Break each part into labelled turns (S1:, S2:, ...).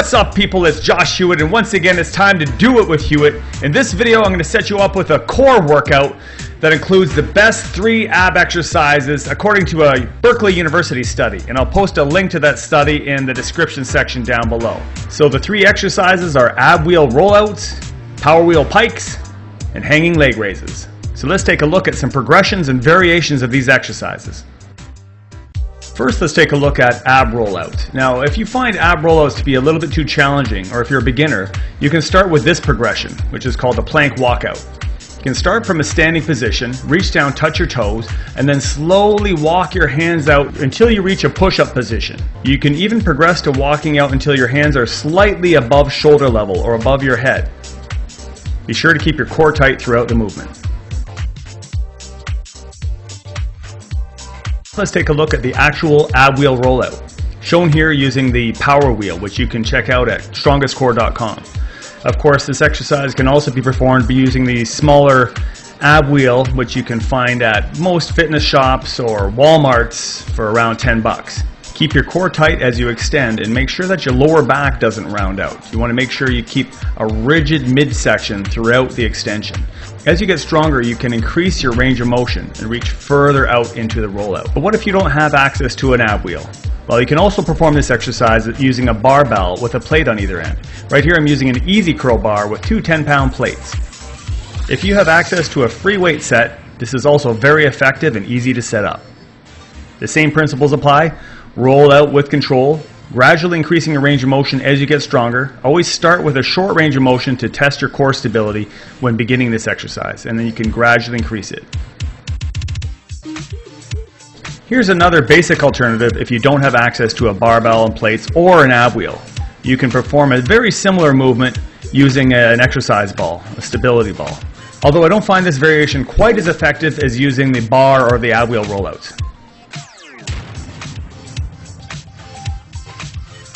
S1: What's up, people? It's Josh Hewett, and once again it's time to do it with Hewett. In this video I'm going to set you up with a core workout that includes the best 3 ab exercises according to a Berkeley University study, and I'll post a link to that study in the description section down below. So the 3 exercises are ab wheel rollouts, power wheel pikes, and hanging leg raises. So let's take a look at some progressions and variations of these exercises. First, let's take a look at ab rollout. Now, if you find ab rollouts to be a little bit too challenging, or if you're a beginner, you can start with this progression, which is called the plank walkout. You can start from a standing position, reach down, touch your toes, and then slowly walk your hands out until you reach a push-up position. You can even progress to walking out until your hands are slightly above shoulder level or above your head. Be sure to keep your core tight throughout the movement. Let's take a look at the actual ab wheel rollout, shown here using the power wheel, which you can check out at strongestcore.com. Of course, this exercise can also be performed by using the smaller ab wheel, which you can find at most fitness shops or Walmarts for around 10 bucks. Keep your core tight as you extend and make sure that your lower back doesn't round out. You want to make sure you keep a rigid midsection throughout the extension. As you get stronger, you can increase your range of motion and reach further out into the rollout. But what if you don't have access to an ab wheel? Well, you can also perform this exercise using a barbell with a plate on either end. Right here I'm using an easy curl bar with 2 10-pound plates. If you have access to a free weight set, this is also very effective and easy to set up. The same principles apply. Roll out with control, gradually increasing your range of motion as you get stronger. Always start with a short range of motion to test your core stability when beginning this exercise, and then you can gradually increase it. Here's another basic alternative if you don't have access to a barbell and plates or an ab wheel. You can perform a very similar movement using an exercise ball, a stability ball. Although I don't find this variation quite as effective as using the bar or the ab wheel rollouts.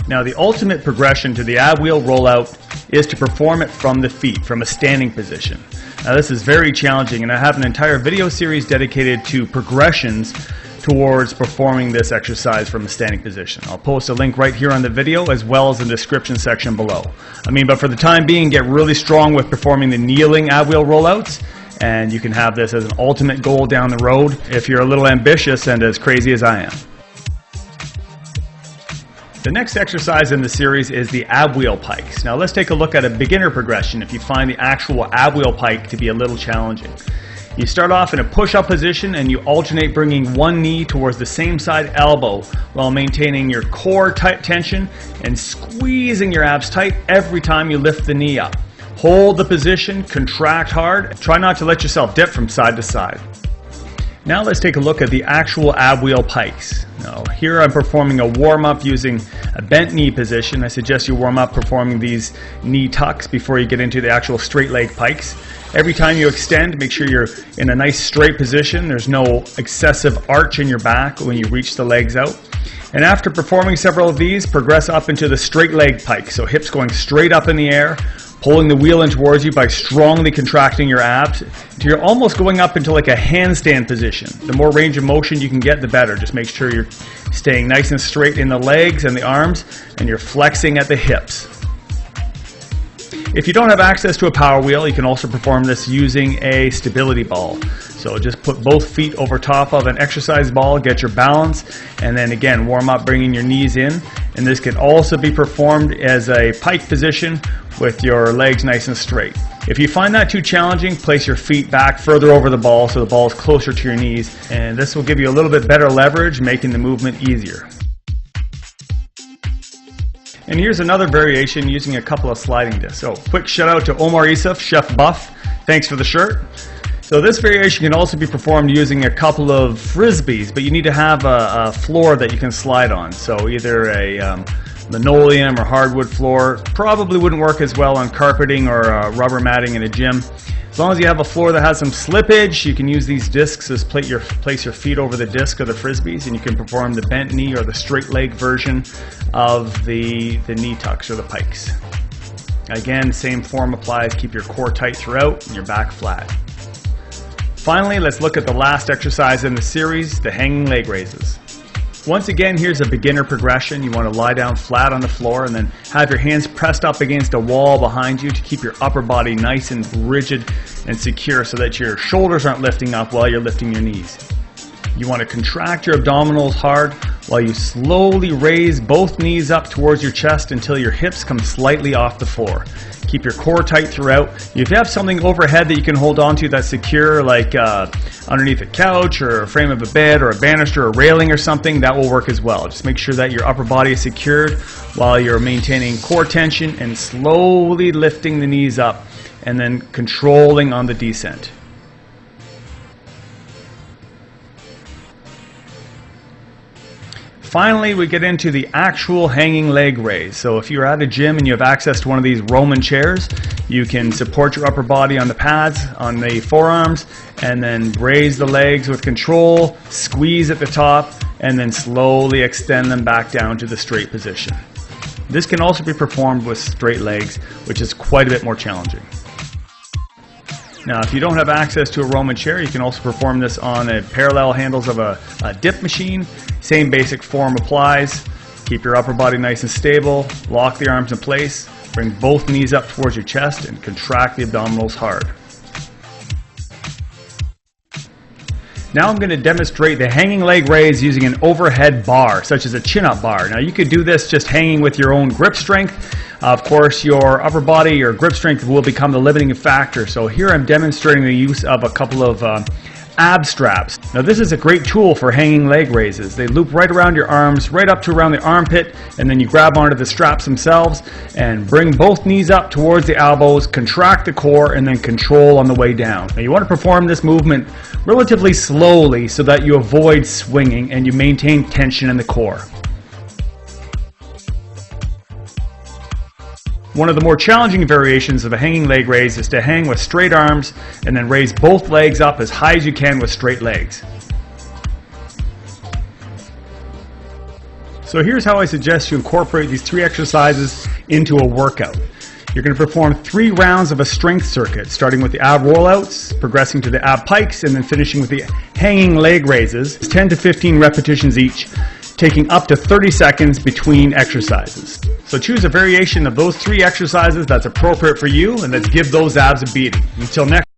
S1: Now, the ultimate progression to the ab wheel rollout is to perform it from the feet, from a standing position. Now, this is very challenging, and I have an entire video series dedicated to progressions towards performing this exercise from a standing position. I'll post a link right here on the video as well as in the description section below. But for the time being, get really strong with performing the kneeling ab wheel rollouts, and you can have this as an ultimate goal down the road if you're a little ambitious and as crazy as I am. The next exercise in the series is the ab wheel pikes. Now let's take a look at a beginner progression if you find the actual ab wheel pike to be a little challenging. You start off in a push-up position and you alternate bringing one knee towards the same side elbow while maintaining your core tight tension and squeezing your abs tight every time you lift the knee up. Hold the position, contract hard, try not to let yourself dip from side to side. Now let's take a look at the actual ab wheel pikes. Now here I'm performing a warm-up using a bent knee position. I suggest you warm up performing these knee tucks before you get into the actual straight leg pikes. Every time you extend, make sure you're in a nice straight position. There's no excessive arch in your back when you reach the legs out. And after performing several of these, progress up into the straight leg pike. So hips going straight up in the air, pulling the wheel in towards you by strongly contracting your abs until you're almost going up into like a handstand position. The more range of motion you can get, the better. Just make sure you're staying nice and straight in the legs and the arms, and you're flexing at the hips. If you don't have access to a power wheel, you can also perform this using a stability ball. So just put both feet over top of an exercise ball, get your balance, and then again warm up bringing your knees in. And this can also be performed as a pike position with your legs nice and straight. If you find that too challenging, place your feet back further over the ball so the ball is closer to your knees, and this will give you a little bit better leverage, making the movement easier. And here's another variation using a couple of sliding discs. So quick shout out to Omar Isuf, Chef Buff. Thanks for the shirt. So this variation can also be performed using a couple of frisbees, but you need to have a floor that you can slide on. So either a linoleum or hardwood floor. Probably wouldn't work as well on carpeting or rubber matting in a gym. As long as you have a floor that has some slippage, you can use these discs as place your feet over the disc of the frisbees, and you can perform the bent knee or the straight leg version of the knee tucks or the pikes. Again, same form applies. Keep your core tight throughout and your back flat. Finally, let's look at the last exercise in the series, the hanging leg raises. Once again, here's a beginner progression. You want to lie down flat on the floor and then have your hands pressed up against a wall behind you to keep your upper body nice and rigid and secure so that your shoulders aren't lifting up while you're lifting your knees. You want to contract your abdominals hard while you slowly raise both knees up towards your chest until your hips come slightly off the floor. Keep your core tight throughout. If you have something overhead that you can hold on to that's secure, like underneath a couch or a frame of a bed or a banister or railing or something, that will work as well. Just make sure that your upper body is secured while you're maintaining core tension and slowly lifting the knees up and then controlling on the descent. Finally, we get into the actual hanging leg raise. So if you're at a gym and you have access to one of these Roman chairs, you can support your upper body on the pads, on the forearms, and then raise the legs with control, squeeze at the top, and then slowly extend them back down to the straight position. This can also be performed with straight legs, which is quite a bit more challenging. Now, if you don't have access to a Roman chair, you can also perform this on a parallel handles of a dip machine. Same basic form applies. Keep your upper body nice and stable, lock the arms in place, bring both knees up towards your chest, and contract the abdominals hard. Now I'm going to demonstrate the hanging leg raise using an overhead bar, such as a chin-up bar. Now you could do this just hanging with your own grip strength. Of course, your upper body, your grip strength will become the limiting factor. So here I'm demonstrating the use of a couple of ab straps. Now this is a great tool for hanging leg raises. They loop right around your arms, right up to around the armpit, and then you grab onto the straps themselves and bring both knees up towards the elbows, contract the core, and then control on the way down. Now you want to perform this movement relatively slowly so that you avoid swinging and you maintain tension in the core. One of the more challenging variations of a hanging leg raise is to hang with straight arms and then raise both legs up as high as you can with straight legs. So here's how I suggest you incorporate these 3 exercises into a workout. You're going to perform 3 rounds of a strength circuit, starting with the ab rollouts, progressing to the ab pikes, and then finishing with the hanging leg raises. It's 10 to 15 repetitions each, taking up to 30 seconds between exercises. So choose a variation of those 3 exercises that's appropriate for you, and let's give those abs a beating. Until next